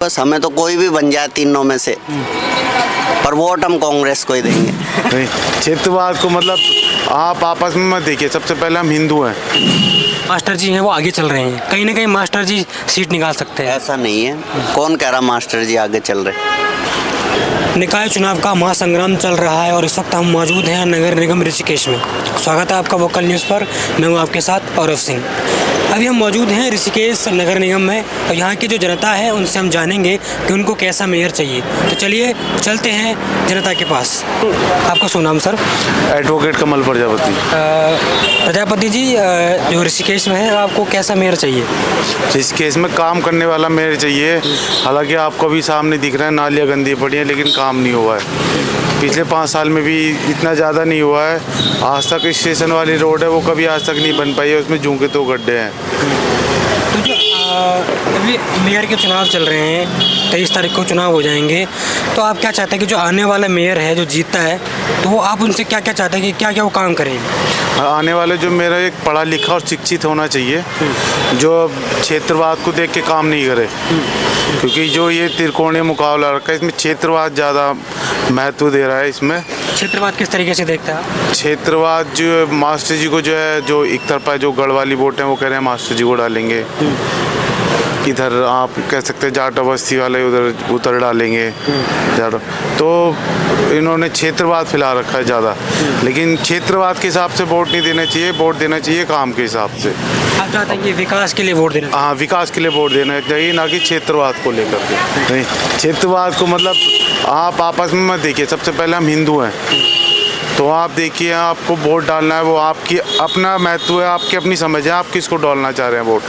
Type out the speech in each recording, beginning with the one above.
बस हमें तो कोई भी बन जाए तीनों में से, पर वोट हम कांग्रेस को ही देंगे। नहीं, क्षेत्रवाद को मतलब आप आपस में मत देखिए। सबसे पहले हम हिंदू हैं। मास्टर जी हैं वो आगे चल रहे हैं, कहीं ना कहीं मास्टर जी सीट निकाल सकते हैं। ऐसा नहीं है, कौन कह रहा मास्टर जी आगे चल रहे। निकाय चुनाव का महासंग्राम चल रहा है और इस वक्त हम मौजूद हैं नगर निगम ऋषिकेश में। स्वागत है आपका वोकल न्यूज़ पर। मैं हूँ आपके साथ औरव सिंह। अभी हम मौजूद हैं ऋषिकेश नगर निगम में और यहाँ की जो जनता है उनसे हम जानेंगे कि उनको कैसा मेयर चाहिए। तो चलिए चलते हैं जनता के पास। आपका शुभ नाम सर? एडवोकेट कमल प्रजापति। प्रजापति जी, जो ऋषिकेश में है आपको कैसा मेयर चाहिए? इस केस में काम करने वाला मेयर चाहिए। हालांकि आपको भी सामने दिख रहा है नालियाँ गंदी पड़ी हैं, लेकिन काम नहीं हुआ है। पिछले 5 साल में भी इतना ज़्यादा नहीं हुआ है। आज तक स्टेशन वाली रोड है वो कभी आज तक नहीं बन पाई है, उसमें झुके तो गड्ढे हैं। तो जो अभी मेयर के चुनाव चल रहे हैं, 23 तारीख को चुनाव हो जाएंगे, तो आप क्या चाहते हैं कि जो आने वाला मेयर है जो जीतता है, तो वो आप उनसे क्या क्या चाहते हैं कि क्या क्या वो काम करें? आने वाले जो मेरा एक पढ़ा लिखा और शिक्षित होना चाहिए, जो क्षेत्रवाद को देख के काम नहीं करे। क्योंकि जो ये त्रिकोणीय मुकाबला रखा है इसमें क्षेत्रवाद ज़्यादा महत्व दे रहा है। इसमें क्षेत्रवाद किस तरीके से देखता है? क्षेत्रवाद जो मास्टर जी को जो है, जो एक तरफा जो गढ़ वाली वोट है वो कह रहे हैं मास्टर जी को डालेंगे। इधर आप कह सकते हैं जाट बस्ती वाले उधर डालेंगे ज़्यादा। तो इन्होंने क्षेत्रवाद फैला रखा है ज़्यादा, लेकिन क्षेत्रवाद के हिसाब से वोट नहीं देना चाहिए, वोट देना चाहिए काम के हिसाब से। आप चाहते हैं कि विकास के लिए वोट देना? हाँ, विकास के लिए वोट देना चाहिए, ना कि क्षेत्रवाद को लेकर के। नहीं, क्षेत्रवाद को मतलब आप आपस में मत देखिए। सबसे पहले हम हिंदू हैं, तो आप देखिए आपको वोट डालना है वो आपकी अपना महत्व है, आपकी अपनी समझ है, आप किसको डालना चाह रहे हैं वोट।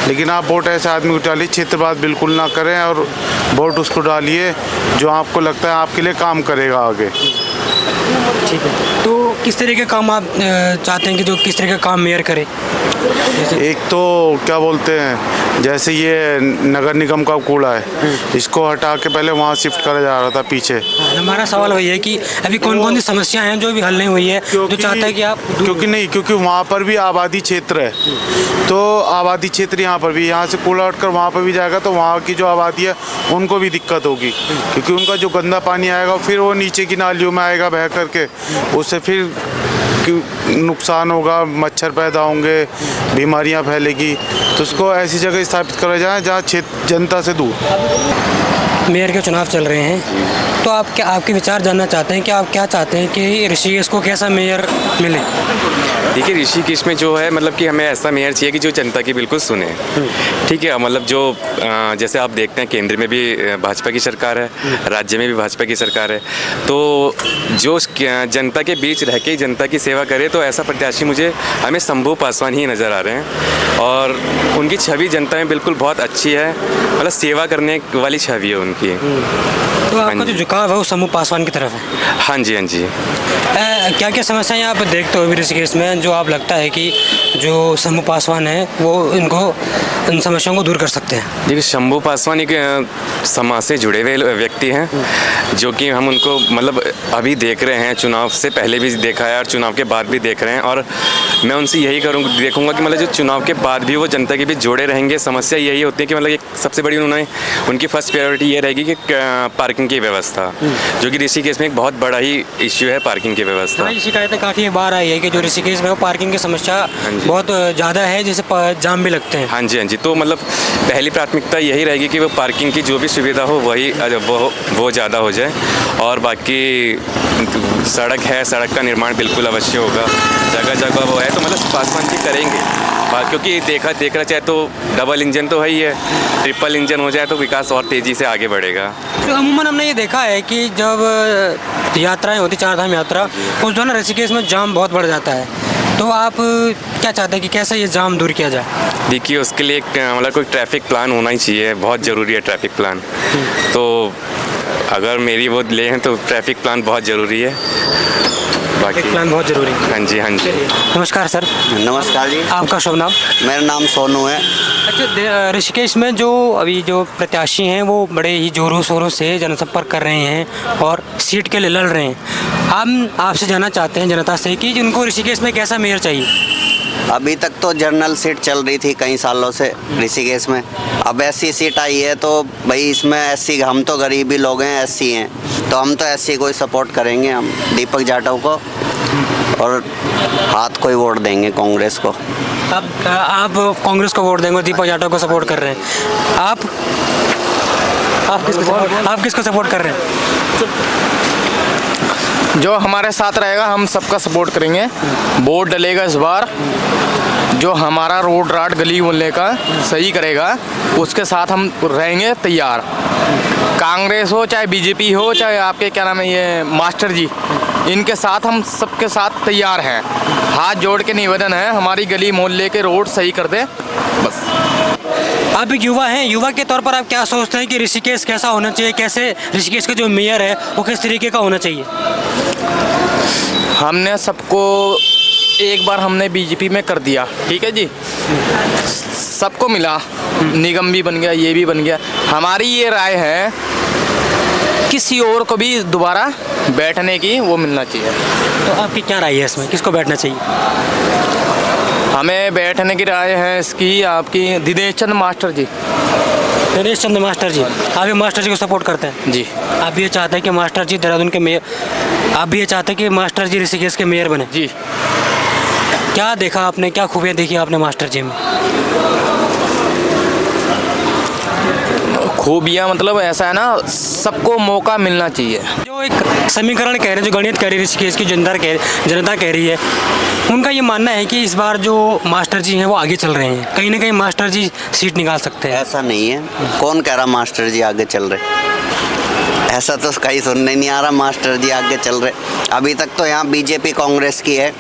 लेकिन आप वोट ऐसे आदमी को डालिए, क्षेत्रवाद बिल्कुल ना करें और वोट उसको डालिए जो आपको लगता है आपके लिए काम करेगा आगे। ठीक है, तो किस तरह के काम आप चाहते हैं कि जो किस तरह का काम मेयर करे? एक तो क्या बोलते हैं, जैसे ये नगर निगम का कूड़ा है, इसको हटा के पहले वहाँ शिफ्ट करा जा रहा था पीछे। हमारा सवाल वही है कि अभी कौन कौन सी समस्याएं हैं जो भी हल नहीं हुई है, जो चाहता है कि आप? क्योंकि वहाँ पर भी आबादी क्षेत्र है, तो आबादी क्षेत्र यहाँ पर भी, यहाँ से कूड़ा हटकर वहाँ पर भी जाएगा तो वहाँ की जो आबादी है उनको भी दिक्कत होगी। क्योंकि उनका जो गंदा पानी आएगा फिर वो नीचे की नालियों में आएगा बह करके, उससे फिर नुकसान होगा, मच्छर पैदा होंगे, बीमारियां फैलेगी। तो उसको ऐसी जगह स्थापित करा जाए जहाँ जनता से दूर। मेयर के चुनाव चल रहे हैं, तो आप क्या आपके विचार जानना चाहते हैं कि आप क्या चाहते हैं कि ऋषिकेश को कैसा मेयर मिले? देखिए, ऋषिकेश में जो है मतलब कि हमें ऐसा मेयर चाहिए कि जो जनता की बिल्कुल सुने। ठीक है, मतलब जो जैसे आप देखते हैं केंद्र में भी भाजपा की सरकार है, राज्य में भी भाजपा की सरकार है, तो जो जनता के बीच रह के जनता की सेवा करे, तो ऐसा प्रत्याशी मुझे हमें शंभू पासवान ही नज़र आ रहे हैं। और उनकी छवि जनता में बिल्कुल बहुत अच्छी है, मतलब सेवा करने वाली छवि है उनकी। तो आपका जो झुकाव है वो शंभू पासवान की तरफ है? हाँ जी, हाँ जी। क्या क्या समस्याएं आप देखते हो ऋषिकेश में जो आप लगता है कि जो शंभू पासवान है वो इन समस्याओं को दूर कर सकते हैं? देखिए, शंभू पासवान एक समाज से जुड़े हुए व्यक्ति हैं, जो कि हम उनको मतलब अभी देख रहे हैं, चुनाव से पहले भी देखा है और चुनाव के बाद भी देख रहे हैं। और मैं उनसे यही देखूंगा कि मतलब जो चुनाव के बाद भी वो जनता के बीच जुड़े रहेंगे। समस्या यही होती है कि मतलब एक सबसे बड़ी उनकी फर्स्ट प्रायोरिटी ये रहेगी कि पार्किंग की व्यवस्था, जो कि ऋषिकेश में एक बहुत बड़ा ही इश्यू है, पार्किंग की व्यवस्था। ये शिकायतें काफ़ी बार आई है कि जो ऋषिकेश में वो पार्किंग की समस्या बहुत ज़्यादा है, जैसे जाम भी लगते हैं। हाँ जी, हाँ जी। तो मतलब पहली प्राथमिकता यही रहेगी कि वो पार्किंग की जो भी सुविधा हो वो ज़्यादा हो जाए। और बाकी सड़क है, सड़क का निर्माण बिल्कुल अवश्य होगा, जगह जगह वो है, तो मतलब पासवान जी करेंगे। क्योंकि देखा चाहे तो डबल इंजन तो है ही है, ट्रिपल इंजन हो जाए तो विकास और तेज़ी से आगे बढ़ेगा। तो अमूमन हमने ये देखा है कि जब यात्राएं होती, 4 धाम यात्रा, उस दौरान ऋषिकेश में जाम बहुत बढ़ जाता है। तो आप क्या चाहते हैं कि कैसे ये जाम दूर किया जाए? देखिए, उसके लिए मतलब कोई ट्रैफिक प्लान होना ही चाहिए, बहुत ज़रूरी है ट्रैफिक प्लान। तो अगर मेरी वो लें तो ट्रैफिक प्लान बहुत ज़रूरी है। बाकी प्लान बहुत ज़रूरी है। हाँ जी, हाँ जी। नमस्कार सर। नमस्कार जी। आपका शुभ नाम? मेरा नाम सोनू है। अच्छा, ऋषिकेश में जो अभी जो प्रत्याशी हैं वो बड़े ही जोरों शोरों से जनसंपर्क कर रहे हैं और सीट के लिए लड़ रहे हैं। हम आपसे जानना चाहते हैं जनता से कि उनको ऋषिकेश में कैसा मेयर चाहिए? अभी तक तो जनरल सीट चल रही थी कई सालों से ऋषिकेश में। अब एससी सीट आई है तो भाई इसमें एससी, हम तो गरीबी लोग हैं, एससी हैं, तो हम तो एससी को ही सपोर्ट करेंगे, हम दीपक जाटव को, और हाथ को ही वोट देंगे कांग्रेस को। अब आप कांग्रेस को वोट देंगे, दीपक जाटव को सपोर्ट कर रहे हैं। आप किसको सपोर्ट कर रहे हैं? जो हमारे साथ रहेगा हम सबका सपोर्ट करेंगे। वोट डलेगा इस बार, जो हमारा रोड राट गली मोहल्ले का सही करेगा उसके साथ हम रहेंगे तैयार। कांग्रेस हो चाहे बीजेपी हो चाहे आपके क्या नाम है ये मास्टर जी, इनके साथ हम सबके साथ तैयार हैं। हाथ जोड़ के निवेदन है हमारी गली मोहल्ले के रोड सही कर दे बस। आप एक युवा हैं, युवा के तौर पर आप क्या सोचते हैं कि ऋषिकेश कैसा होना चाहिए, कैसे ऋषिकेश का जो मेयर है वो किस तरीके का होना चाहिए? हमने सबको एक बार हमने बीजेपी में कर दिया, ठीक है जी, सबको मिला, निगम भी बन गया, ये भी बन गया। हमारी ये राय है किसी और को भी दोबारा बैठने की वो मिलना चाहिए। तो आपकी क्या राय है इसमें, किसको बैठना चाहिए? हमें बैठने की राय है इसकी आपकी दिनेश चंद मास्टर जी। दिनेश चंद मास्टर जी, आप ये मास्टर जी को सपोर्ट करते हैं? जी। आप ये चाहते हैं कि मास्टर जी देहरादून के मेयर, आप भी ये चाहते हैं कि मास्टर जी ऋषिकेश के मेयर बने? जी। क्या देखा आपने, क्या खूबियाँ देखी आपने मास्टर जी में? खूबियाँ मतलब ऐसा है ना, सबको मौका मिलना चाहिए। जो एक समीकरण कह रहे हैं, जो गणित कह रही है ऋषिकेश की जनता कह रही है, उनका ये मानना है कि इस बार जो मास्टर जी हैं वो आगे चल रहे हैं, कहीं ना कहीं मास्टर जी सीट निकाल सकते हैं। ऐसा नहीं है, कौन कह रहा मास्टर जी आगे चल रहे? ऐसा तो कहीं सुनने नहीं आ रहा मास्टर जी आगे चल रहे। अभी तक तो यहाँ बीजेपी कांग्रेस की है,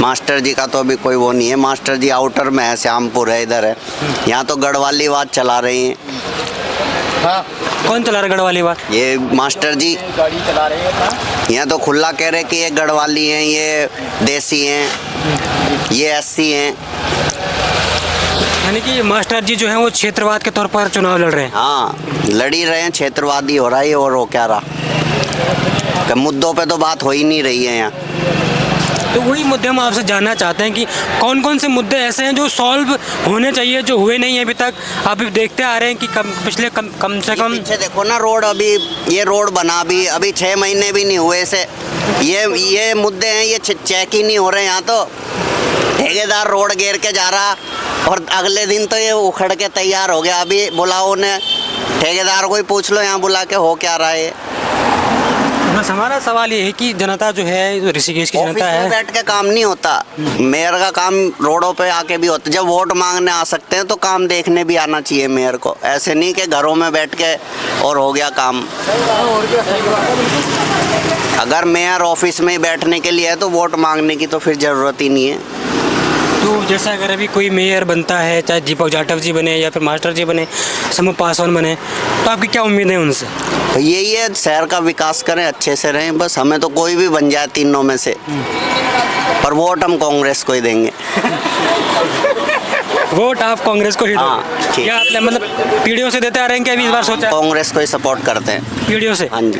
मास्टर जी का तो अभी कोई वो नहीं है। मास्टर जी आउटर में है, श्यामपुर है, इधर है। यहाँ तो गढ़वालीवाद चला रही हैं। हाँ। कौन चला रहा गढ़वालीवाद? ये मास्टर जी गाड़ी चला रहे हैं। यहाँ तो खुला कह रहे कि ये गढ़वाली हैं, ये देसी हैं, ये एससी हैं। यानी कि मास्टर जी जो हैं वो क्षेत्रवाद के तौर पर चुनाव लड़ रहे हैं। हाँ, लड़ ही रहे हैं, क्षेत्रवादी हो रहा है और हो क्या रहा, कि मुद्दों पे तो बात हो ही नहीं रही है यहाँ। तो वही मुद्दे हम आपसे जानना चाहते हैं कि कौन कौन से मुद्दे ऐसे हैं जो सॉल्व होने चाहिए, जो हुए नहीं हैं अभी तक। आप देखते आ रहे हैं कि पिछले कम से कम पीछे देखो ना रोड, अभी ये रोड बना अभी 6 महीने भी नहीं हुए से। ये मुद्दे हैं, ये चेक ही नहीं हो रहे। यहाँ तो ठेकेदार रोड घेर के जा रहा और अगले दिन तो ये उखड़ के तैयार हो गया। अभी बुलाओ ने ठेकेदार को ही पूछ लो यहाँ बुला के हो क्या रहा है। बस हमारा सवाल ये है कि जनता जो है, ऋषिकेश की जनता ऑफिस में है, बैठ के काम नहीं होता। मेयर का काम रोडों पे आके भी होता। जब वोट मांगने आ सकते हैं तो काम देखने भी आना चाहिए मेयर को। ऐसे नहीं कि घरों में बैठ के और हो गया काम। अगर मेयर ऑफिस में बैठने के लिए है तो वोट मांगने की तो फिर ज़रूरत ही नहीं है। तो जैसा अगर अभी कोई मेयर बनता है, चाहे दीपक जाटव जी बने या फिर मास्टर जी बने, समूह पासवान बने, तो आपकी क्या उम्मीद है उनसे? तो यही है, शहर का विकास करें, अच्छे से रहें, बस। हमें तो कोई भी बन जाए तीनों में से, पर वोट हम कांग्रेस को ही देंगे। वोट आप कांग्रेस को ही हाँ, दोगे? ठीक। क्या मतलब पीढ़ियों से देते आ रहे हैं कि अभी इस बार सोचा? कांग्रेस को ही सपोर्ट करते हैं। पीढ़ियों से? हाँ जी।